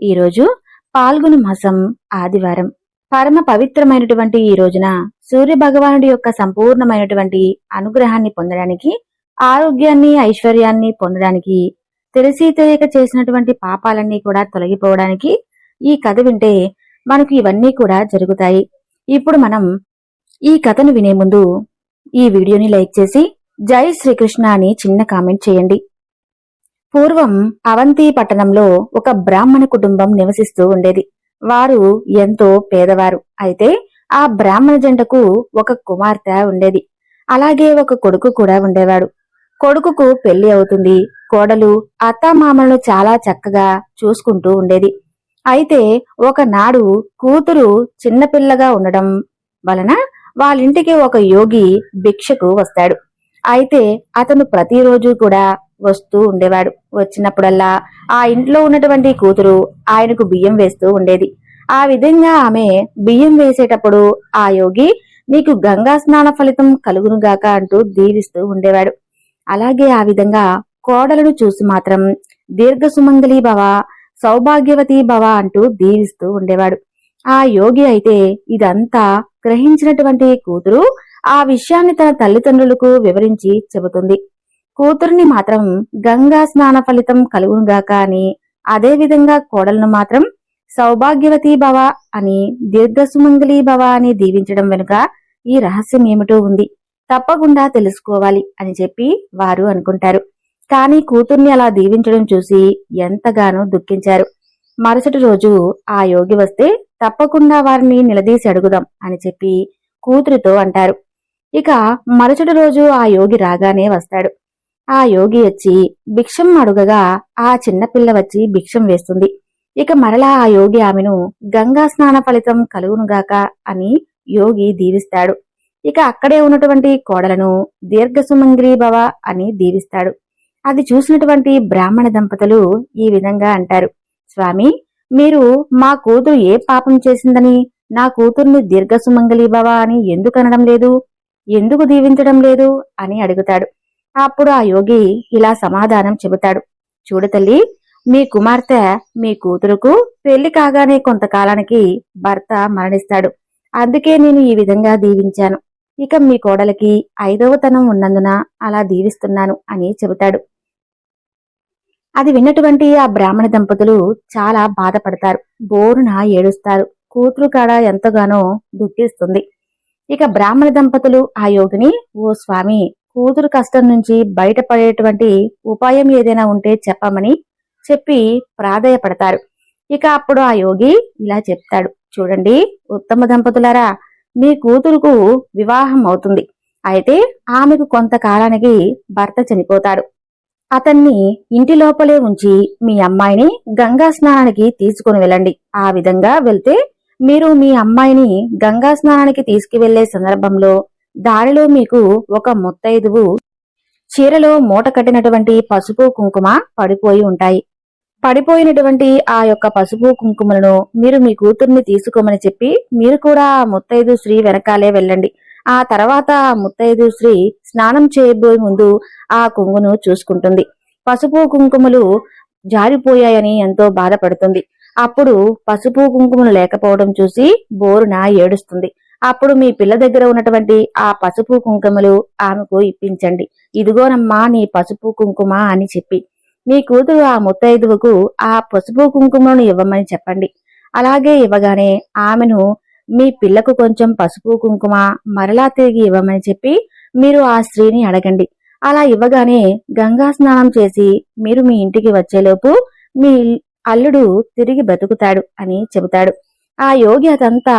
ఈరోజు పాల్గొన మాసం ఆదివారం. పరమ పవిత్రమైనటువంటి ఈ రోజున సూర్య భగవానుడి యొక్క సంపూర్ణమైనటువంటి అనుగ్రహాన్ని పొందడానికి, ఆరోగ్యాన్ని ఐశ్వర్యాన్ని పొందడానికి, తెలిసి తెలియక చేసినటువంటి పాపాలన్నీ కూడా తొలగిపోవడానికి ఈ కథ వింటే మనకు ఇవన్నీ కూడా జరుగుతాయి. ఇప్పుడు మనం ఈ కథను వినే ముందు ఈ వీడియోని లైక్ చేసి జై శ్రీకృష్ణ అని చిన్న కామెంట్ చేయండి. పూర్వం అవంతి పట్టణంలో ఒక బ్రాహ్మణ కుటుంబం నివసిస్తూ ఉండేది. వారు ఎంతో పేదవారు. అయితే ఆ బ్రాహ్మణ జంటకు ఒక కుమార్తె ఉండేది. అలాగే ఒక కొడుకు కూడా ఉండేవాడు. కొడుకుకు పెళ్లి అవుతుంది. కోడలు అత్తామామలను చాలా చక్కగా చూసుకుంటూ ఉండేది. అయితే ఒకనాడు కూతురు చిన్నపిల్లగా ఉండడం వలన వాళ్ళింటికి ఒక యోగి భిక్షకు వస్తాడు. అయితే అతను ప్రతిరోజు కూడా వస్తూ ఉండేవాడు. వచ్చినప్పుడల్లా ఆ ఇంట్లో ఉన్నటువంటి కూతురు ఆయనకు బియ్యం వేస్తూ ఉండేది. ఆ విధంగా ఆమె బియ్యం వేసేటప్పుడు ఆ యోగి నీకు గంగా స్నాన ఫలితం కలుగునుగాక అంటూ దీవిస్తూ ఉండేవాడు. అలాగే ఆ విధంగా కోడలను చూసి మాత్రం దీర్ఘ సుమంగళీ భవ, సౌభాగ్యవతీ భవ అంటూ దీవిస్తూ ఉండేవాడు. ఆ యోగి అయితే ఇదంతా గ్రహించినటువంటి కూతురు ఆ విషయాన్ని తన తల్లిదండ్రులకు వివరించి చెబుతుంది. కూతుర్ని మాత్రం గంగా స్నాన ఫలితం కలుగునుగాక అని, అదే విధంగా కోడలను మాత్రం సౌభాగ్యవతీ భవ అని, దీర్ఘసుమంగళీ భవ అని దీవించడం వెనుక ఈ రహస్యం ఏమిటో ఉంది, తప్పకుండా తెలుసుకోవాలి అని చెప్పి వారు అనుకుంటారు. కాని కూతుర్ని అలా దీవించడం చూసి ఎంతగానో దుఃఖించారు. మరుసటి రోజు ఆ యోగి వస్తే తప్పకుండా వారిని నిలదీసి అడుగుదాం అని చెప్పి కూతురితో అంటారు. ఇక మరుసటి రోజు ఆ యోగి రాగానే వస్తాడు. ఆ యోగి వచ్చి భిక్షం అడుగగా ఆ చిన్నపిల్ల వచ్చి భిక్షం వేస్తుంది. ఇక మరలా ఆ యోగి ఆమెను గంగా స్నాన ఫలితం కలుగునుగాక అని యోగి దీవిస్తాడు. ఇక అక్కడే ఉన్నటువంటి కోడలను దీర్ఘసుమంగళీ భవ అని దీవిస్తాడు. అది చూసినటువంటి బ్రాహ్మణ దంపతులు ఈ విధంగా అంటారు, స్వామి, మీరు మా కూతురు ఏ పాపం చేసిందని నా కూతుర్ని దీర్ఘసుమంగళీ భవ అని ఎందుకు అనడం లేదు, ఎందుకు దీవించడం లేదు అని అడుగుతాడు. అప్పుడు ఆ యోగి ఇలా సమాధానం చెబుతాడు, చూడు తల్లి, మీ కుమార్తె మీ కూతురుకు పెళ్లి కాగానే కొంతకాలానికి భర్త మరణిస్తాడు. అందుకే నేను ఈ విధంగా దీవించాను. ఇక మీ కోడలికి 5వతనం ఉన్నందున అలా దీవిస్తున్నాను అని చెబుతాడు. అది విన్నటువంటి ఆ బ్రాహ్మణ దంపతులు చాలా బాధపడతారు. బోరున ఏడుస్తారు. కూతురు కాడ ఎంతగానో దుఃఖిస్తుంది. ఇక బ్రాహ్మణ దంపతులు ఆ యోగిని, ఓ స్వామి, కూతురు కష్టం నుంచి బయటపడేటువంటి ఉపాయం ఏదైనా ఉంటే చెప్పమని చెప్పి ప్రాధేయపడతారు. ఇక అప్పుడు ఆ యోగి ఇలా చెప్తాడు, చూడండి ఉత్తమ దంపతులారా, మీ కూతురుకు వివాహం అవుతుంది. అయితే ఆమెకు కొంతకాలానికి భర్త చనిపోతాడు. అతన్ని ఇంటి లోపలే ఉంచి మీ అమ్మాయిని గంగా స్నానానికి తీసుకుని వెళ్ళండి. ఆ విధంగా వెళ్తే మీరు మీ అమ్మాయిని గంగా స్నానానికి తీసుకువెళ్లే సందర్భంలో దారిలో మీకు ఒక ముత్తైదువు చీరలో మూట కట్టినటువంటి పసుపు కుంకుమ పడిపోయి ఉంటాయి. పడిపోయినటువంటి ఆ యొక్క పసుపు కుంకుమలను మీరు మీ కూతుర్ని తీసుకోమని చెప్పి మీరు కూడా ఆ ముత్తైదు స్త్రీ వెనకాలే వెళ్ళండి. ఆ తర్వాత ఆ ముత్తైదు స్త్రీ స్నానం చేయబోయే ముందు ఆ కొంగును చూసుకుంటుంది. పసుపు కుంకుమలు జారిపోయాయని ఎంతో బాధపడుతుంది. అప్పుడు పసుపు కుంకుమలు లేకపోవడం చూసి బోరున ఏడుస్తుంది. అప్పుడు మీ పిల్ల దగ్గర ఉన్నటువంటి ఆ పసుపు కుంకుమలు ఆమెకు ఇప్పించండి. ఇదిగోనమ్మా నీ పసుపు కుంకుమ అని చెప్పి మీ కూతురు ఆ ముత్తైదువుకు ఆ పసుపు కుంకుమలను ఇవ్వమని చెప్పండి. అలాగే ఇవ్వగానే ఆమెను మీ పిల్లకు కొంచెం పసుపు కుంకుమ మరలా తిరిగి ఇవ్వమని చెప్పి మీరు ఆ స్త్రీని అడగండి. అలా ఇవ్వగానే గంగా స్నానం చేసి మీరు మీ ఇంటికి వచ్చేలోపు మీ అల్లుడు తిరిగి బ్రతుకుతాడు అని చెబుతాడు. ఆ యోగి అదంతా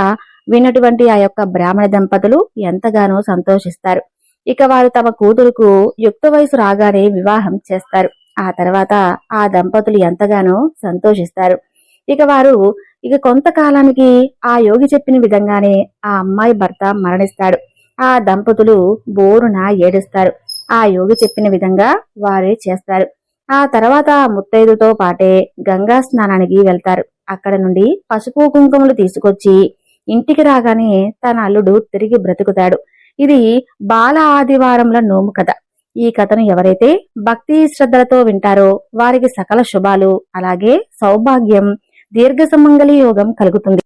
విన్నటువంటి ఆ యొక్క బ్రాహ్మణ దంపతులు ఎంతగానో సంతోషిస్తారు. ఇక వారు తమ కూతురుకు యుక్త వయసు రాగానే వివాహం చేస్తారు. ఆ తర్వాత ఆ దంపతులు ఎంతగానో సంతోషిస్తారు. ఇక వారు కొంతకాలానికి ఆ యోగి చెప్పిన విధంగానే ఆ అమ్మాయి భర్త మరణిస్తాడు. ఆ దంపతులు బోరున ఏడుస్తారు. ఆ యోగి చెప్పిన విధంగా వారే చేస్తారు. ఆ తర్వాత ముత్తైదుతో పాటే గంగా స్నానానికి వెళ్తారు. అక్కడ నుండి పసుపు కుంకుమలు తీసుకొచ్చి ఇంటికి రాగానే తన అల్లుడు తిరిగి బ్రతుకుతాడు. ఇది బాల ఆదివారంల నోము కథ. ఈ కథను ఎవరైతే భక్తి శ్రద్ధలతో వింటారో వారికి సకల శుభాలు, అలాగే సౌభాగ్యం, దీర్ఘ సుమంగళి యోగం కలుగుతుంది.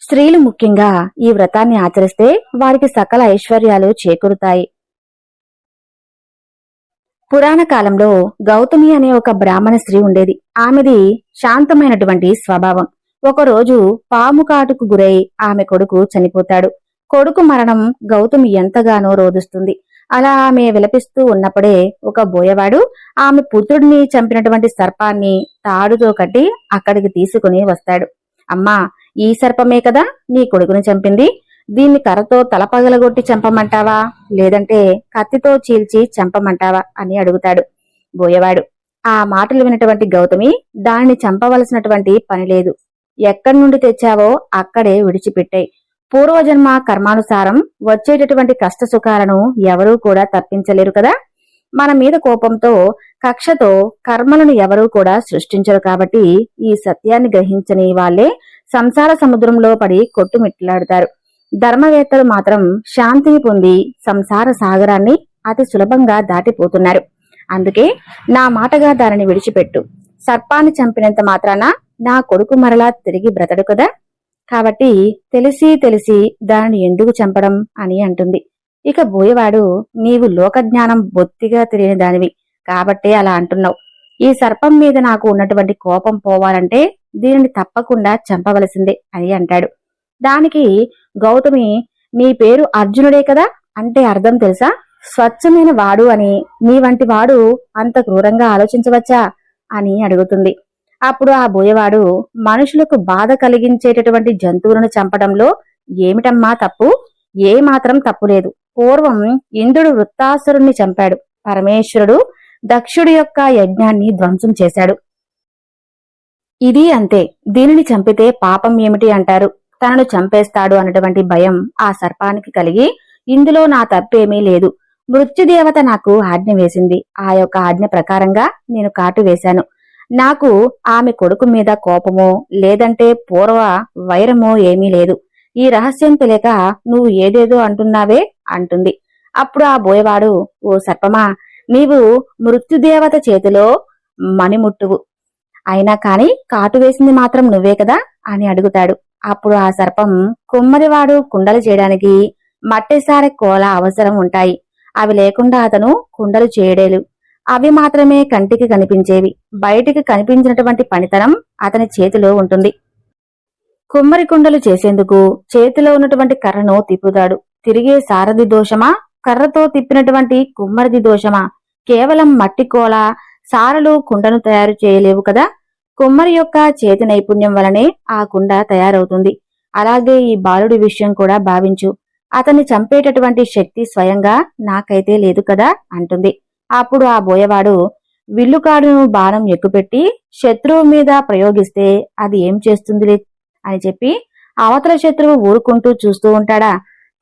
స్త్రీలు ముఖ్యంగా ఈ వ్రతాన్ని ఆచరిస్తే వారికి సకల ఐశ్వర్యాలు చేకూరుతాయి. పురాణ కాలంలో గౌతమి అనే ఒక బ్రాహ్మణ స్త్రీ ఉండేది. ఆమెది శాంతమైనటువంటి స్వభావం. ఒకరోజు పాము కాటుకు గురై ఆమె కొడుకు చనిపోతాడు. కొడుకు మరణం గౌతమి ఎంతగానో రోదిస్తుంది. అలా ఆమె విలపిస్తూ ఉన్నప్పుడే ఒక బోయవాడు ఆమె పుత్రుడిని చంపినటువంటి సర్పాన్ని తాడుతో కట్టి అక్కడికి తీసుకుని వస్తాడు. అమ్మా, ఈ సర్పమే కదా నీ కొడుకుని చంపింది. దీన్ని కర్రతో తలపగలగొట్టి చంపమంటావా, లేదంటే కత్తితో చీల్చి చంపమంటావా అని అడుగుతాడు బోయవాడు. ఆ మాటలు వినటువంటి గౌతమి దానిని చంపవలసినటువంటి పని లేదు. ఎక్కడి నుండి తెచ్చావో అక్కడే విడిచిపెట్టాయి. పూర్వజన్మ కర్మానుసారం వచ్చేటటువంటి కష్ట సుఖాలను ఎవరూ కూడా తప్పించలేరు కదా. మన మీద కోపంతో, కక్షతో కర్మలను ఎవరూ కూడా సృష్టించరు. కాబట్టి ఈ సత్యాన్ని గ్రహించని వాళ్లే సంసార సముద్రంలో పడి కొట్టుమిట్లాడుతారు. ధర్మవేత్తలు మాత్రం శాంతిని పొంది సంసార సాగరాన్ని అతి సులభంగా దాటిపోతున్నారు. అందుకే నా మాటగా దానిని విడిచిపెట్టు. సర్పాన్ని చంపినంత మాత్రాన నా కొడుకు మరలా తిరిగి బ్రతడు కదా. కాబట్టి తెలిసి దానిని ఎందుకు చంపడం అని అంటుంది. ఇక బోయవాడు, నీవు లోకజ్ఞానం బొత్తిగా తెలియని దానివి కాబట్టే అలా అంటున్నావు. ఈ సర్పం మీద నాకు ఉన్నటువంటి కోపం పోవాలంటే దీనిని తప్పకుండా చంపవలసిందే అని అంటాడు. దానికి గౌతమి, నీ పేరు అర్జునుడే కదా, అంటే అర్థం తెలుసా? స్వచ్ఛమైన వాడు అని. నీ వంటి వాడు అంత క్రూరంగా ఆలోచించవచ్చా అని అడుగుతుంది. అప్పుడు ఆ బోయవాడు, మనుషులకు బాధ కలిగించేటటువంటి జంతువులను చంపడంలో ఏమిటమ్మా తప్పు? ఏ మాత్రం తప్పులేదు. పూర్వం ఇంద్రుడు వృత్తాసురుణ్ణి చంపాడు. పరమేశ్వరుడు దక్షుడి యొక్క యజ్ఞాన్ని ధ్వంసం చేశాడు. ఇది అంతే. దీనిని చంపితే పాపం ఏమిటి అంటారు. తనను చంపేస్తాడు అన్నటువంటి భయం ఆ సర్పానికి కలిగి, ఇందులో నా తప్పేమీ లేదు, మృత్యుదేవత నాకు ఆజ్ఞ వేసింది, ఆ యొక్క ఆజ్ఞ ప్రకారంగా నేను కాటు వేశాను. నాకు ఆమె కొడుకు మీద కోపమో లేదంటే పూర్వ వైరమో ఏమీ లేదు. ఈ రహస్యం తెలియక నువ్వు ఏదేదో అంటున్నావే అంటుంది. అప్పుడు ఆ బోయవాడు, ఓ సర్పమా, నీవు మృత్యుదేవత చేతిలో మణిముట్టువు, అయినా కాని కాటు వేసింది మాత్రం నువ్వే కదా అని అడుగుతాడు. అప్పుడు ఆ సర్పం, కుమ్మరివాడు కుండలు చేయడానికి మట్టెసారె కోల అవసరం ఉంటాయి. అవి లేకుండా అతను కుండలు చేయడేలు. అవి మాత్రమే కంటికి కనిపించేవి. బయటికి కనిపించినటువంటి పనితనం అతని చేతిలో ఉంటుంది. కుమ్మరి కుండలు చేసేందుకు చేతిలో ఉన్నటువంటి కర్రను తిప్పుతాడు. తిరిగే సారథి దోషమా, కర్రతో తిప్పినటువంటి కుమ్మరిది దోషమా? కేవలం మట్టి కోల సారలు కుండను తయారు చేయలేవు కదా. కుమ్మరి యొక్క చేతి నైపుణ్యం వలనే ఆ కుండ తయారవుతుంది. అలాగే ఈ బాలుడి విషయం కూడా భావించు. అతన్ని చంపేటటువంటి శక్తి స్వయంగా నాకైతే లేదు కదా అంటుంది. అప్పుడు ఆ బోయవాడు, విల్లుకాడును బాణం ఎక్కుపెట్టి శత్రువు మీద ప్రయోగిస్తే అది ఏం చేస్తుందిలే అని చెప్పి అవతల శత్రువు ఊరుకుంటూ చూస్తూ ఉంటాడా?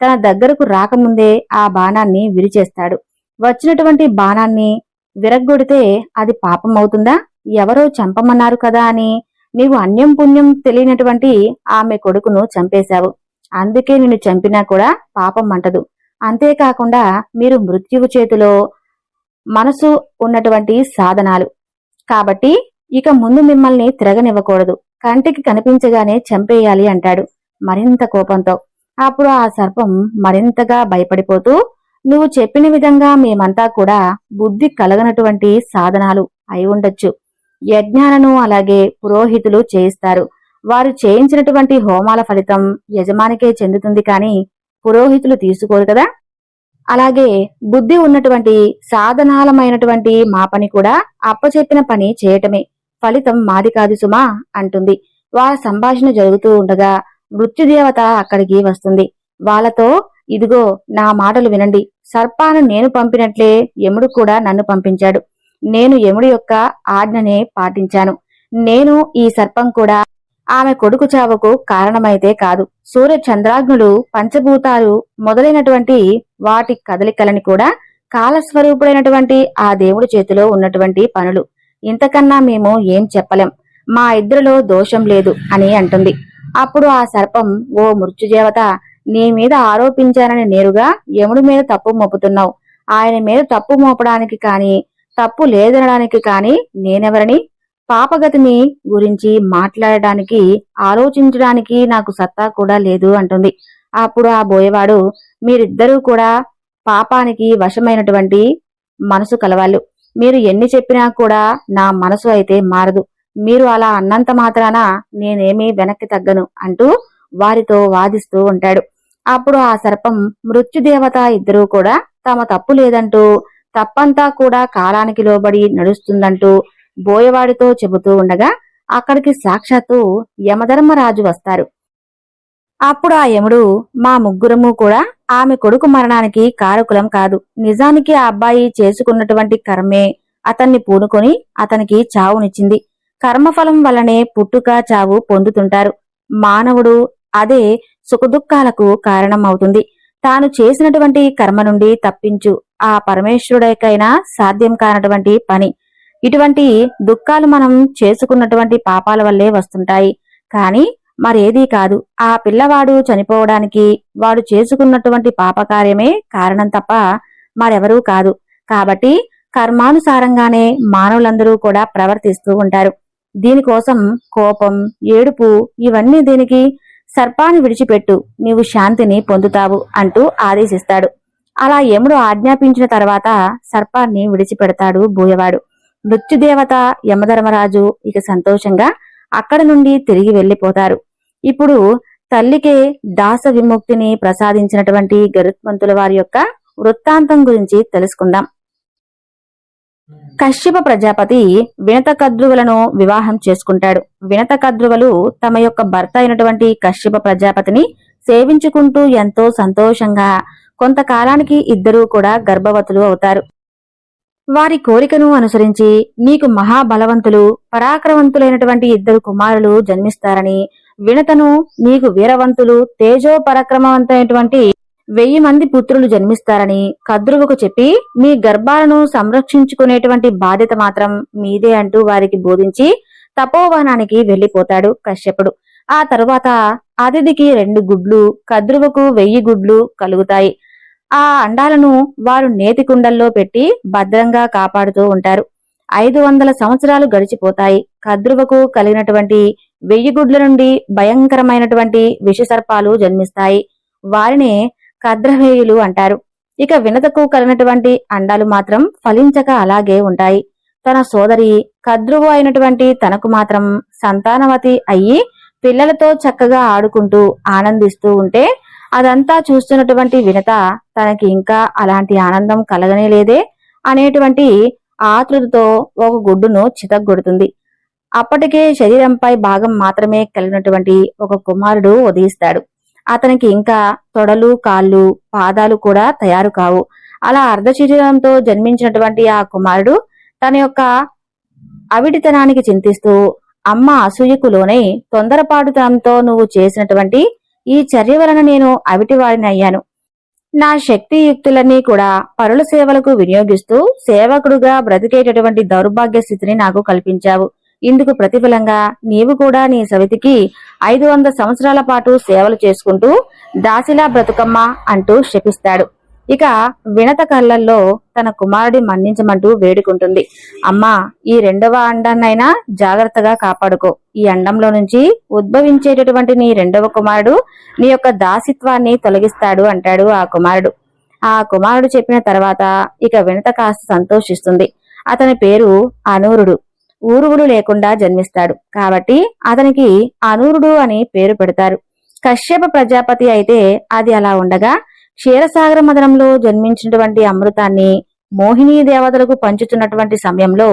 తన దగ్గరకు రాకముందే ఆ బాణాన్ని విరిచేస్తాడు. వచ్చినటువంటి బాణాన్ని విరగ్గొడితే అది పాపం అవుతుందా? ఎవరో చంపమన్నారు కదా అని నీవు అన్యం పుణ్యం తెలియనటువంటి ఆమె కొడుకును చంపేశావు. అందుకే నిన్ను చంపినా కూడా పాపం అంటదు. అంతేకాకుండా మీరు మృత్యువు చేతిలో మనసు ఉన్నటువంటి సాధనాలు కాబట్టి ఇక ముందు మిమ్మల్ని తిరగనివ్వకూడదు. కంటికి కనిపించగానే చంపేయాలి అంటాడు మరింత కోపంతో. అప్పుడు ఆ సర్పం మరింతగా భయపడిపోతూ, నువ్వు చెప్పిన విధంగా మేమంతా కూడా బుద్ధి కలగనటువంటి సాధనాలు అయి ఉండొచ్చు. యజ్ఞాలను అలాగే పురోహితులు చేయిస్తారు. వారు చేయించినటువంటి హోమాల ఫలితం యజమానికే చెందుతుంది కానీ పురోహితులు తీసుకోరు కదా. అలాగే బుద్ధి ఉన్నటువంటి సాధనాలమైనటువంటి మా పని కూడా అప్పచెప్పిన పని చేయటమే, ఫలితం మాది కాదు సుమా అంటుంది. వాళ్ళ సంభాషణ జరుగుతూ ఉండగా మృత్యుదేవత అక్కడికి వస్తుంది. వాళ్ళతో, ఇదిగో నా మాటలు వినండి. సర్పాను నేను పంపినట్లే యముడు కూడా నన్ను పంపించాడు. నేను యముడి యొక్క ఆజ్ఞనే పాటించాను. నేను ఈ సర్పం కూడా ఆమె కొడుకు చావుకు కారణమైతే కాదు. సూర్య చంద్రాగ్నులు, పంచభూతాలు మొదలైనటువంటి వాటి కదలికలని కూడా కాలస్వరూపుడైనటువంటి ఆ దేవుడి చేతిలో ఉన్నటువంటి పనులు. ఇంతకన్నా మేము ఏం చెప్పలేం. మా ఇద్దరిలో దోషం లేదు అని అంటుంది. అప్పుడు ఆ సర్పం, ఓ మృత్యుదేవత, నీ మీద ఆరోపించానని నేరుగా యముడి మీద తప్పు మోపుతున్నావు. ఆయన మీద తప్పు మోపడానికి కాని తప్పు లేదనడానికి కాని నేనెవరని? పాపగతిని గురించి మాట్లాడడానికి ఆలోచించడానికి నాకు సత్తా కూడా లేదు అంటుంది. అప్పుడు ఆ బోయవాడు, మీరిద్దరూ కూడా పాపానికి వశమైనటువంటి మనసు కలవాళ్ళు. మీరు ఎన్ని చెప్పినా కూడా నా మనసు అయితే మారదు. మీరు అలా అన్నంత మాత్రాన నేనేమీ వెనక్కి తగ్గను అంటూ వారితో వాదిస్తూ ఉంటాడు. అప్పుడు ఆ సర్పం మృత్యుదేవత ఇద్దరూ కూడా తమ తప్పు లేదంటూ, తప్పంతా కూడా కాలానికి లోబడి నడుస్తుందంటూ బోయవాడితో చెబుతూ ఉండగా అక్కడికి సాక్షాత్తు యమధర్మరాజు వస్తారు. అప్పుడు ఆ యముడు, మా ముగ్గురము కూడా ఆమె కొడుకు మరణానికి కారకులం కాదు. నిజానికి ఆ అబ్బాయి చేసుకున్నటువంటి కర్మే అతన్ని పూనుకొని అతనికి చావునిచ్చింది. కర్మఫలం వల్లనే పుట్టుక చావు పొందుతుంటారు. మానవుడు అదే సుఖదుఖాలకు కారణం అవుతుంది. తాను చేసినటువంటి కర్మ నుండి తప్పించు ఆ పరమేశ్వరుడికైనా సాధ్యం కానటువంటి పని. ఇటువంటి దుఃఖాలు మనం చేసుకున్నటువంటి పాపాల వల్లే వస్తుంటాయి. కాని మరేదీ కాదు. ఆ పిల్లవాడు చనిపోవడానికి వాడు చేసుకున్నటువంటి పాపకార్యమే కారణం తప్ప మరెవరూ కాదు. కాబట్టి కర్మానుసారంగానే మానవులందరూ కూడా ప్రవర్తిస్తూ ఉంటారు. దీనికోసం కోపం, ఏడుపు ఇవన్నీ దీనికి, సర్పాన్ని విడిచిపెట్టు, నీవు శాంతిని పొందుతావు అంటూ ఆదేశిస్తాడు. అలా యముడు ఆజ్ఞాపించిన తర్వాత సర్పాన్ని విడిచిపెడతాడు బోయవాడు. మృత్యుదేవత యమధర్మరాజు ఇక సంతోషంగా అక్కడి నుండి తిరిగి వెళ్లిపోతారు. ఇప్పుడు తల్లికే దాస విముక్తిని ప్రసాదించినటువంటి గరుత్మంతుల వారి యొక్క వృత్తాంతం గురించి తెలుసుకుందాం. కశ్యప ప్రజాపతి వినతకద్రువులను వివాహం చేసుకుంటాడు. వినతకద్రువులు తమ యొక్క భర్త అయినటువంటి కశ్యప ప్రజాపతిని సేవించుకుంటూ ఎంతో సంతోషంగా కొంతకాలానికి ఇద్దరూ కూడా గర్భవతులు అవుతారు. వారి కోరికను అనుసరించి నీకు మహాబలవంతులు, పరాక్రమవంతులైనటువంటి ఇద్దరు కుమారులు జన్మిస్తారని, వినతను నీకు వీరవంతులు, తేజో పరాక్రమవంతమైనటువంటి 1000 మంది పుత్రులు జన్మిస్తారని కద్రువుకు చెప్పి మీ గర్భాలను సంరక్షించుకునేటువంటి బాధ్యత మాత్రం మీదే అంటూ వారికి బోధించి తపోవనానికి వెళ్లిపోతాడు కశ్యపుడు. ఆ తరువాత అతిథికి 2 గుడ్లు, కద్రువుకు 1000 గుడ్లు కలుగుతాయి. ఆ అండాలను వారు నేతి కుండల్లో పెట్టి భద్రంగా కాపాడుతూ ఉంటారు. 500 సంవత్సరాలు గడిచిపోతాయి. కద్రువకు కలిగినటువంటి 1000 గుడ్ల నుండి భయంకరమైనటువంటి విషసర్పాలు జన్మిస్తాయి. వారినే కద్రవేయులు అంటారు. ఇక వినతకు కలిగినటువంటి అండాలు మాత్రం ఫలించక అలాగే ఉంటాయి. తన సోదరి కద్రువు అయినటువంటి తనకు మాత్రం సంతానవతి అయ్యి పిల్లలతో చక్కగా ఆడుకుంటూ ఆనందిస్తూ ఉంటే అదంతా చూస్తున్నటువంటి వినత తనకి ఇంకా అలాంటి ఆనందం కలగనే లేదే అనేటువంటి ఆతృతతో ఒక గుడ్డును చితగ్గొడుతుంది. అప్పటికే శరీరంపై భాగం మాత్రమే కలిగినటువంటి ఒక కుమారుడు ఉదయిస్తాడు. అతనికి ఇంకా తొడలు, కాళ్ళు, పాదాలు కూడా తయారు కావు. అలా అర్ధశరీరంతో జన్మించినటువంటి ఆ కుమారుడు తన యొక్క అవిటితనానికి చింతిస్తూ, అమ్మ అసూయకు లోనై తొందరపాటుతనంతో నువ్వు చేసినటువంటి ఈ చర్య వలన నేను అవిటివాడిని అయ్యాను. నా శక్తియుక్తులన్నీ కూడా పరుల సేవలకు వినియోగిస్తూ సేవకుడుగా బ్రతికేటటువంటి దౌర్భాగ్య స్థితిని నాకు కల్పించావు. ఇందుకు ప్రతిఫలంగా నీవు కూడా నీ సవితికి 500 సంవత్సరాల పాటు సేవలు చేసుకుంటూ దాసిలా బ్రతుకమ్మా అంటూ శపిస్తాడు. ఇక వినత కళ్ళల్లో తన కుమారుడి మన్నించమంటూ వేడుకుంటుంది. అమ్మా, ఈ 2వ అండాన్నైనా జాగ్రత్తగా కాపాడుకో. ఈ అండంలో నుంచి ఉద్భవించేటటువంటి నీ 2వ కుమారుడు నీ యొక్క దాసిత్వాన్ని తొలగిస్తాడు అంటాడు ఆ కుమారుడు. ఆ కుమారుడు చెప్పిన తర్వాత ఇక వినత కాస్త సంతోషిస్తుంది. అతని పేరు అనూరుడు. ఊరువులు లేకుండా జన్మిస్తాడు కాబట్టి అతనికి అనూరుడు అని పేరు పెడతారు. కశ్యప ప్రజాపతి అయితే అది అలా ఉండగా క్షీరసాగర మదనంలో జన్మించినటువంటి అమృతాన్ని మోహిని దేవతలకు పంచుతున్నటువంటి సమయంలో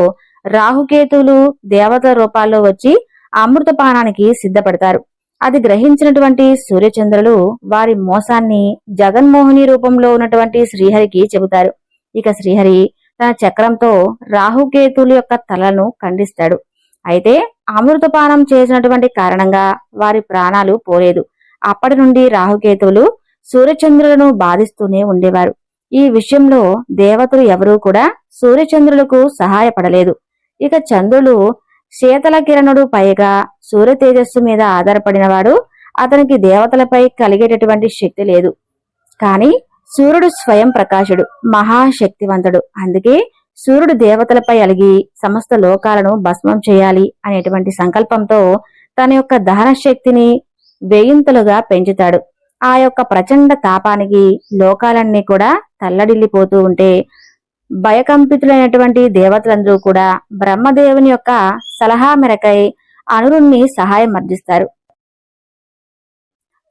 రాహుకేతువులు దేవతల రూపాల్లో వచ్చి అమృతపానానికి సిద్ధపడతారు. అది గ్రహించినటువంటి సూర్యచంద్రులు వారి మోసాన్ని జగన్మోహిని రూపంలో ఉన్నటువంటి శ్రీహరికి చెబుతారు. ఇక శ్రీహరి తన చక్రంతో రాహుకేతువుల యొక్క తలను ఖండిస్తాడు. అయితే అమృతపానం చేసినటువంటి కారణంగా వారి ప్రాణాలు పోలేదు. అప్పటి నుండి రాహుకేతువులు సూర్యచంద్రులను బాధిస్తూనే ఉండేవారు. ఈ విషయంలో దేవతలు ఎవరూ కూడా సూర్యచంద్రులకు సహాయపడలేదు. ఇక చంద్రుడు శీతల కిరణుడు, పైగా సూర్య తేజస్సు మీద ఆధారపడినవాడు. అతనికి దేవతలపై కలిగేటటువంటి శక్తి లేదు. కాని సూర్యుడు స్వయం ప్రకాశుడు, మహాశక్తివంతుడు. అందుకే సూర్యుడు దేవతలపై అలిగి సమస్త లోకాలను భస్మం చేయాలి అనేటువంటి సంకల్పంతో తన యొక్క దహన శక్తిని వేయింతలుగా పెంచుతాడు. ఆ యొక్క ప్రచండ తాపానికి లోకాలన్నీ కూడా తల్లడిల్లిపోతూ ఉంటే భయకంపితులైనటువంటి దేవతలందరూ కూడా బ్రహ్మదేవుని యొక్క సలహా మేరకై అనురుణ్ణి సహాయం అర్థిస్తారు.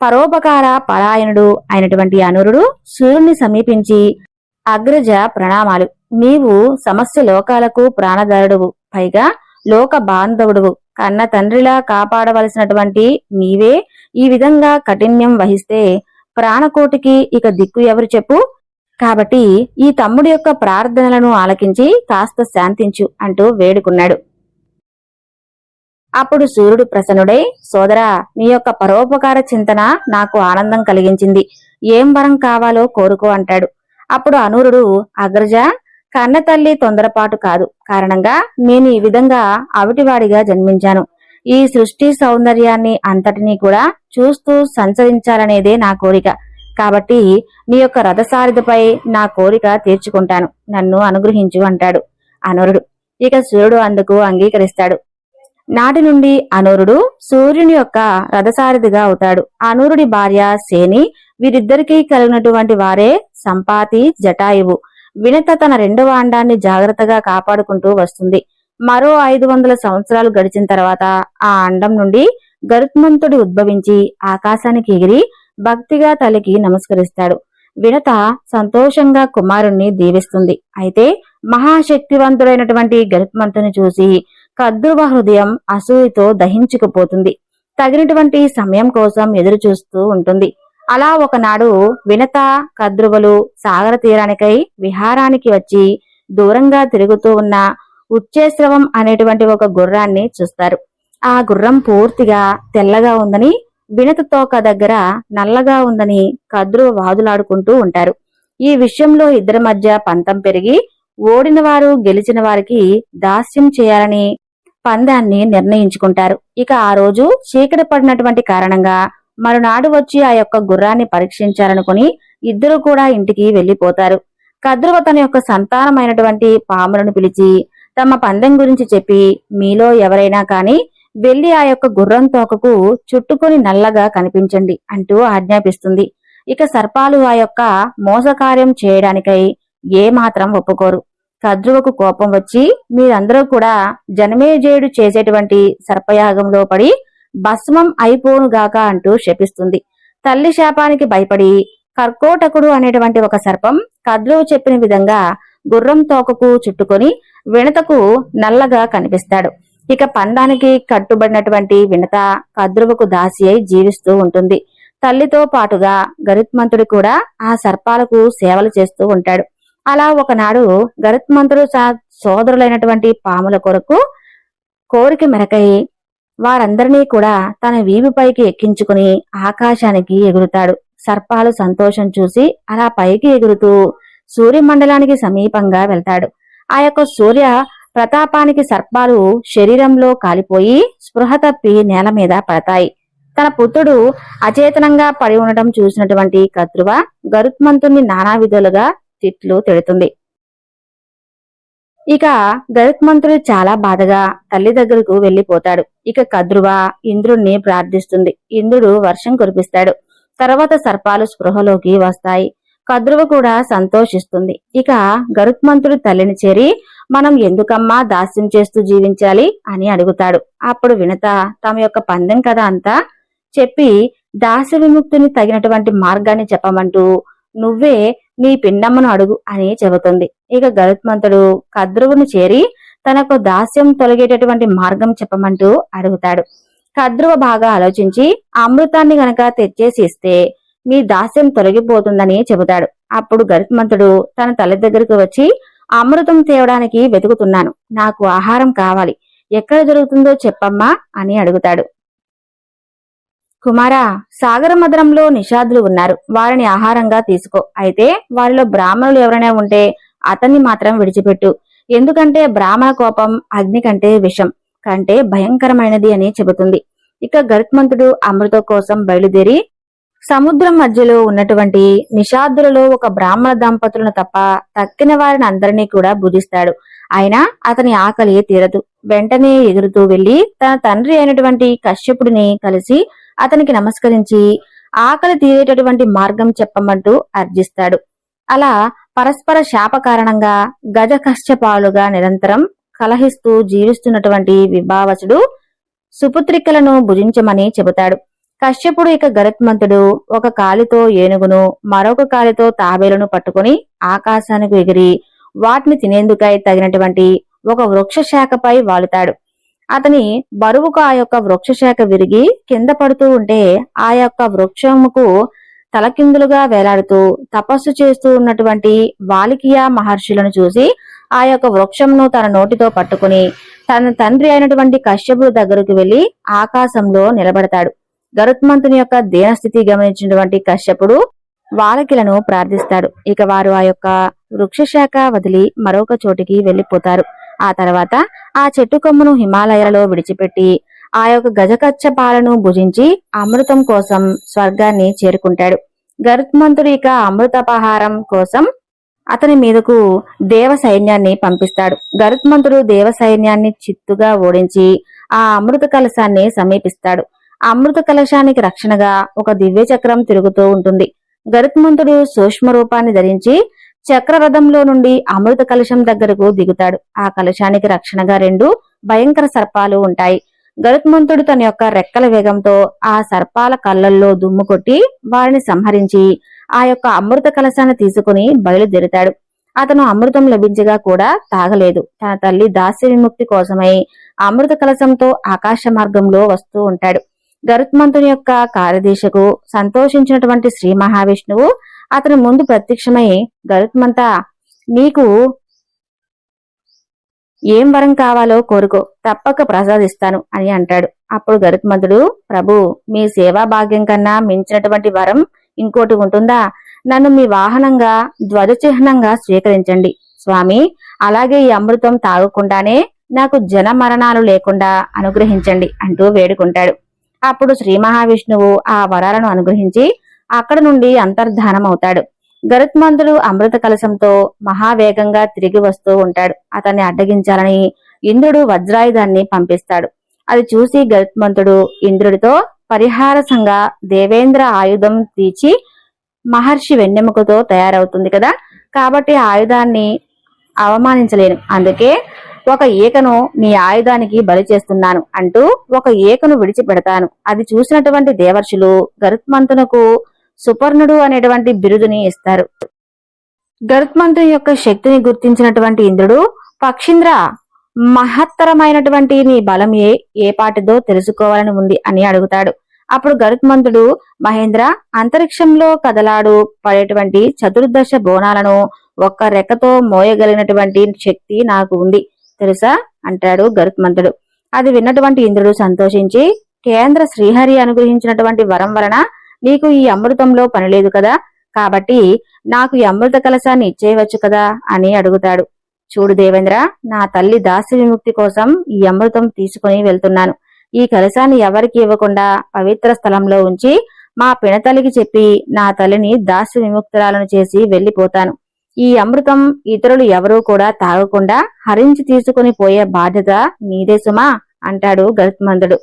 పరోపకార పరాయణుడు అయినటువంటి అనురుడు సూర్యుని సమీపించి, అగ్రజ ప్రణామాలు. నీవు సమస్త లోకాలకు ప్రాణదారుడువు, పైగా లోక బాంధవుడువు. కన్న తండ్రిలా కాపాడవలసినటువంటి నీవే ఈ విధంగా కఠిన్యం వహిస్తే ప్రాణకోటికి ఇక దిక్కు ఎవరు చెప్పు? కాబట్టి ఈ తమ్ముడి యొక్క ప్రార్థనలను ఆలకించి కాస్త శాంతించు అంటూ వేడుకున్నాడు. అప్పుడు సూర్యుడు ప్రసన్నుడై, సోదరా, నీ యొక్క పరోపకార చింతన నాకు ఆనందం కలిగించింది. ఏం వరం కావాలో కోరుకో అంటాడు. అప్పుడు అనూరుడు, అగ్రజ, కన్న తల్లి తొందరపాటు కాదు కారణంగా నేను ఈ విధంగా అవిటివాడిగా జన్మించాను. ఈ సృష్టి సౌందర్యాన్ని అంతటినీ కూడా చూస్తూ సంచరించాలనేదే నా కోరిక. కాబట్టి నీ యొక్క రథసారథిపై నా కోరిక తీర్చుకుంటాను, నన్ను అనుగ్రహించు అంటాడు అనూరుడు. ఇక సూర్యుడు అందుకు అంగీకరిస్తాడు. నాటి నుండి అనూరుడు సూర్యుని యొక్క రథసారథిగా అవుతాడు. అనూరుడి భార్య సేని, వీరిద్దరికీ కలిగినటువంటి వారే సంపాతి, జటాయువు. వినత తన రెండవ అండాన్ని జాగ్రత్తగా కాపాడుకుంటూ వస్తుంది. మరో 500 సంవత్సరాలు గడిచిన తర్వాత ఆ అండం నుండి గరుత్మంతుడి ఉద్భవించి ఆకాశానికి ఎగిరి భక్తిగా తల్లికి నమస్కరిస్తాడు. వినత సంతోషంగా కుమారుణ్ణి దీవిస్తుంది. అయితే మహాశక్తివంతుడైనటువంటి గరుత్మంతుని చూసి కద్రువ హృదయం అసూయతో దహించుకుపోతుంది. తగినటువంటి సమయం కోసం ఎదురు చూస్తూ ఉంటుంది. అలా ఒకనాడు వినత, కద్రువలు సాగర తీరానికై విహారానికి వచ్చి దూరంగా తిరుగుతూ ఉన్న ఉచ్చేస్రవం అనేటువంటి ఒక గుర్రాన్ని చూస్తారు. ఆ గుర్రం పూర్తిగా తెల్లగా ఉందని, వినత తోక దగ్గర నల్లగా ఉందని కద్రువ వాదులాడుకుంటూ ఉంటారు. ఈ విషయంలో ఇద్దరి మధ్య పంతం పెరిగి ఓడిన వారు గెలిచిన వారికి దాస్యం చేయాలని పందాన్ని నిర్ణయించుకుంటారు. ఇక ఆ రోజు చీకటి పడినటువంటి కారణంగా మరునాడు వచ్చి ఆ యొక్క గుర్రాన్ని పరీక్షించాలనుకుని ఇద్దరు కూడా ఇంటికి వెళ్లిపోతారు. కద్రువ తన యొక్క సంతానమైనటువంటి పాములను పిలిచి తమ పందెం గురించి చెప్పి, మీలో ఎవరైనా కాని వెళ్లి ఆ యొక్క గుర్రం తోకకు చుట్టుకొని నల్లగా కనిపించండి అంటూ ఆజ్ఞాపిస్తుంది. ఇక సర్పాలు ఆ యొక్క మోసకార్యం చేయడానికై ఏమాత్రం ఒప్పుకోరు. కద్రువకు కోపం వచ్చి, మీరందరూ కూడా జనమేజయుడు చేసేటువంటి సర్పయాగంలో పడి భస్మం అయిపోనుగాక అంటూ శపిస్తుంది. తల్లి శాపానికి భయపడి కర్కోటకుడు అనేటువంటి ఒక సర్పం కద్రువు చెప్పిన విధంగా గుర్రం తోకకు చుట్టుకొని వినతకు నల్లగా కనిపిస్తాడు. ఇక పందానికి కట్టుబడినటువంటి వినత కద్రువకు దాసి అయి జీవిస్తూ ఉంటుంది. తల్లితో పాటుగా గరుత్మంతుడు కూడా ఆ సర్పాలకు సేవలు చేస్తూ ఉంటాడు. అలా ఒకనాడు గరుత్మంతుడు సోదరులైనటువంటి పాముల కొరకు కోరిక మెరకై వారందరినీ కూడా తన వీపుపైకి ఎక్కించుకుని ఆకాశానికి ఎగురుతాడు. సర్పాలు సంతోషం చూసి అలా పైకి ఎగురుతూ సూర్యమండలానికి సమీపంగా వెళ్తాడు. ఆ యొక్క సూర్య ప్రతాపానికి సర్పాలు శరీరంలో కాలిపోయి స్పృహ తప్పి నేల మీద పడతాయి. తన పుత్రుడు అచేతనంగా పడి ఉండటం చూసినటువంటి కద్రువ గరుత్మంతుణ్ణి నానా విధులుగా తిట్లు తిడుతుంది. ఇక గరుత్మంతుడు చాలా బాధగా తల్లి దగ్గరకు వెళ్లిపోతాడు. ఇక కద్రువ ఇంద్రుణ్ణి ప్రార్థిస్తుంది. ఇంద్రుడు వర్షం కురిపిస్తాడు. తర్వాత సర్పాలు స్పృహలోకి వస్తాయి. కద్రువ కూడా సంతోషిస్తుంది. ఇక గరుత్మంతుడు తల్లిని చేరి, మనం ఎందుకమ్మా దాస్యం చేస్తూ జీవించాలి అని అడుగుతాడు. అప్పుడు వినత తమ యొక్క పందెం కథ అంతా చెప్పి దాస్య విముక్తిని తగినటువంటి మార్గాన్ని చెప్పమంటూ, నువ్వే నీ పిండమ్మను అడుగు అని చెబుతుంది. ఇక గరుత్మంతుడు కద్రువును చేరి తనకు దాస్యం తొలగేటటువంటి మార్గం చెప్పమంటూ అడుగుతాడు. కద్రువ బాగా ఆలోచించి అమృతాన్ని గనక తెచ్చేసి ఇస్తే మీ దాస్యం తొలగిపోతుందని చెబుతాడు. అప్పుడు గరుత్మంతుడు తన తల్లి దగ్గరకు వచ్చి, అమృతం తేవడానికి వెతుకుతున్నాను, నాకు ఆహారం కావాలి, ఎక్కడ దొరుకుతుందో చెప్పమ్మా అని అడుగుతాడు. కుమారా, సాగర మదనంలో నిషాదులు ఉన్నారు, వారిని ఆహారంగా తీసుకో. అయితే వారిలో బ్రాహ్మణులు ఎవరైనా ఉంటే అతన్ని మాత్రం విడిచిపెట్టు. ఎందుకంటే బ్రాహ్మణ కోపం అగ్ని కంటే విషం కంటే భయంకరమైనది అని చెబుతుంది. ఇక గరుత్మంతుడు అమృతం కోసం బయలుదేరి సముద్రం మధ్యలో ఉన్నటువంటి నిషాద్దులలో ఒక బ్రాహ్మణ దంపతులను తప్ప తక్కిన వారిని అందరినీ కూడా భుజిస్తాడు. అయినా అతని ఆకలి తీరదు. వెంటనే ఎగురుతూ వెళ్లి తన తండ్రి అయినటువంటి కశ్యపుడిని కలిసి అతనికి నమస్కరించి ఆకలి తీరేటటువంటి మార్గం చెప్పమంటూ అర్జిస్తాడు. అలా పరస్పర శాప కారణంగా గజ కశ్యపాలుగా నిరంతరం కలహిస్తూ జీవిస్తున్నటువంటి విభావసుడు సుపుత్రికలను భుజించమని చెబుతాడు. కశ్యపుడు ఇక గరుత్మంతుడు ఒక కాలితో ఏనుగును మరొక కాలితో తాబేలును పట్టుకుని ఆకాశానికి ఎగిరి వాటిని తినేందుకై తగినటువంటి ఒక వృక్ష శాఖపై వాలుతాడు. అతని బరువుకు ఆ యొక్క వృక్ష శాఖ విరిగి కింద పడుతూ ఉంటే ఆ యొక్క వృక్షముకు తలకిందులుగా వేలాడుతూ తపస్సు చేస్తూ ఉన్నటువంటి వాలికియా మహర్షులను చూసి ఆ యొక్క వృక్షంను తన నోటితో పట్టుకుని తన తండ్రి అయినటువంటి కశ్యపుడు దగ్గరకు వెళ్లి ఆకాశంలో నిలబడతాడు. గరుత్మంతుని యొక్క దీనస్థితి గమనించినటువంటి కశ్యపుడు వాలకిలను ప్రార్థిస్తాడు. ఇక వారు ఆ యొక్క వృక్షశాఖ వదిలి మరొక చోటికి వెళ్లిపోతారు. ఆ తర్వాత ఆ చెట్టు కొమ్మను హిమాలయాలలో విడిచిపెట్టి ఆ యొక్క గజకచ్చ పాలను భుజించి అమృతం కోసం స్వర్గాన్ని చేరుకుంటాడు. గరుత్మంతుడు ఇక అమృతపహారం కోసం అతని మీదకు దేవ సైన్యాన్ని పంపిస్తాడు. గరుత్మంతుడు దేవ సైన్యాన్ని చిత్తుగా ఓడించి ఆ అమృత కలశాన్ని సమీపిస్తాడు. అమృత కలశానికి రక్షణగా ఒక దివ్య చక్రం తిరుగుతూ ఉంటుంది. గరుత్మంతుడు సూక్ష్మ రూపాన్ని ధరించి చక్రరథంలో నుండి అమృత కలశం దగ్గరకు దిగుతాడు. ఆ కలశానికి రక్షణగా 2 భయంకర సర్పాలు ఉంటాయి. గరుత్మంతుడు తన యొక్క రెక్కల వేగంతో ఆ సర్పాల కళ్ళల్లో దుమ్ము కొట్టి వారిని సంహరించి ఆ యొక్క అమృత కలశాన్ని తీసుకుని బయలుదేరుతాడు. అతను అమృతం లభించగా కూడా తాగలేదు. తన తల్లి దాస్య విముక్తి కోసమై అమృత కలశంతో ఆకాశ మార్గంలో వస్తూ ఉంటాడు. గరుత్మంతుని యొక్క కార్యదీశకు సంతోషించినటువంటి శ్రీ మహావిష్ణువు అతని ముందు ప్రత్యక్షమై, గరుత్మంత, నీకు ఏం వరం కావాలో కోరుకో, తప్పక ప్రసాదిస్తాను అని అంటాడు. అప్పుడు గరుత్మంతుడు, ప్రభు, మీ సేవా భాగ్యం కన్నా మించినటువంటి వరం ఇంకోటి ఉంటుందా? నన్ను మీ వాహనంగా ధ్వజ చిహ్నంగా స్వీకరించండి స్వామి. అలాగే ఈ అమృతం తాగకుండానే నాకు జన మరణాలు లేకుండా అనుగ్రహించండి అంటూ వేడుకుంటాడు. అప్పుడు శ్రీ మహావిష్ణువు ఆ వరాలను అనుగ్రహించి అక్కడ నుండి అంతర్ధానమవుతాడు. గరుత్మంతుడు అమృత కలశంతో మహావేగంగా తిరిగి వస్తూ ఉంటాడు. అతన్ని అడ్డగించాలని ఇంద్రుడు వజ్రాయుధాన్ని పంపిస్తాడు. అది చూసి గరుత్మంతుడు ఇంద్రుడితో పరిహారసంగా దేవేంద్ర ఆయుధం తీర్చి మహర్షి వెన్నెముకతో తయారవుతుంది కదా, కాబట్టి ఆయుధాన్ని అవమానించలేను, అందుకే ఒక ఈకను నీ ఆయుధానికి బలి చేస్తున్నాను అంటూ ఒక ఈకను విడిచిపెడతాను. అది చూసినటువంటి దేవర్షులు గరుత్మంతునకు సుపర్ణుడు అనేటువంటి బిరుదుని ఇస్తారు. గరుత్మంతుని యొక్క శక్తిని గుర్తించినటువంటి ఇంద్రుడు, పక్షింద్ర, మహత్తరమైనటువంటి నీ బలం ఏ పాటిదో తెలుసుకోవాలని ఉంది అని అడుగుతాడు. అప్పుడు గరుత్మంతుడు, మహేంద్ర, అంతరిక్షంలో కదలాడు పడేటువంటి చతుర్దశ బోనాలను ఒక్క రెక్కతో మోయగలిగినటువంటి శక్తి నాకు ఉంది తెలుసా అంటాడు గరుత్మంతుడు. అది విన్నటువంటి ఇంద్రుడు సంతోషించి, కేంద్ర శ్రీహరి అనుగ్రహించినటువంటి వరం వలన నీకు ఈ అమృతంలో పనిలేదు కదా, కాబట్టి నాకు ఈ అమృత కలశాన్ని ఇచ్చేయవచ్చు కదా అని అడుగుతాడు. చూడు దేవేంద్ర, నా తల్లి దాస్య విముక్తి కోసం ఈ అమృతం తీసుకుని వెళ్తున్నాను. ఈ కలశాన్ని ఎవరికి ఇవ్వకుండా పవిత్ర స్థలంలో ఉంచి మా పినతల్లికి చెప్పి నా తల్లిని దాస్య విముక్తురాలను చేసి వెళ్లిపోతాను. ఈ అమృతం ఇతరులు ఎవరూ కూడా తాగకుండా హరించి తీసుకుని పోయే బాధ్యత నీదే సుమా అంటాడు గరుత్మంతుడు.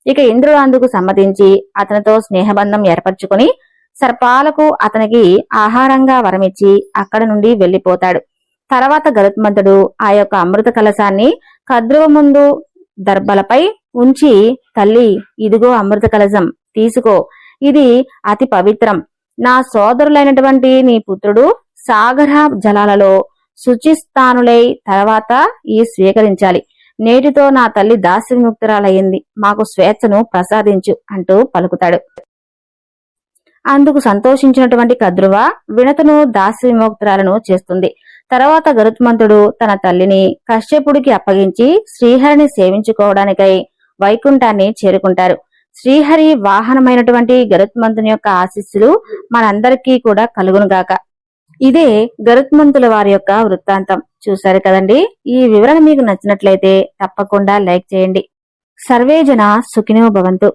ఇక ఇంద్రుడు అందుకు సమ్మతించి అతనితో స్నేహబంధం ఏర్పరచుకుని సర్పాలకు అతనికి ఆహారంగా వరమిచ్చి అక్కడ నుండి వెళ్లిపోతాడు. తర్వాత గరుత్మంతుడు ఆ యొక్క అమృత కలశాన్ని కద్రువ ముందు దర్భలపై ఉంచి, తల్లి, ఇదిగో అమృత కలశం, తీసుకో, ఇది అతి పవిత్రం. నా సోదరులైనటువంటి నీ పుత్రుడు సాగర జలాలలో శుచిస్థానులై తర్వాత ఈ స్వీకరించాలి. నేటితో నా తల్లి దాస్య విముక్తురాలయ్యింది, మాకు స్వేచ్ఛను ప్రసాదించు అంటూ పలుకుతాడు. అందుకు సంతోషించినటువంటి కద్రువ వినతను దాస్య విముక్తురాలను చేస్తుంది. తర్వాత గరుత్మంతుడు తన తల్లిని కశ్యపుడికి అప్పగించి శ్రీహరిని సేవించుకోవడానికై వైకుంఠాన్ని చేరుకుంటారు. శ్రీహరి వాహనమైనటువంటి గరుత్మంతుని యొక్క ఆశీస్సులు మనందరికీ కూడా కలుగునుగాక. ఇదే గరుత్మంతుల వారి యొక్క వృత్తాంతం. చూశారు కదండి. ఈ వివరణ మీకు నచ్చినట్లయితే తప్పకుండా లైక్ చేయండి. సర్వే జన సుఖినో భవంతు.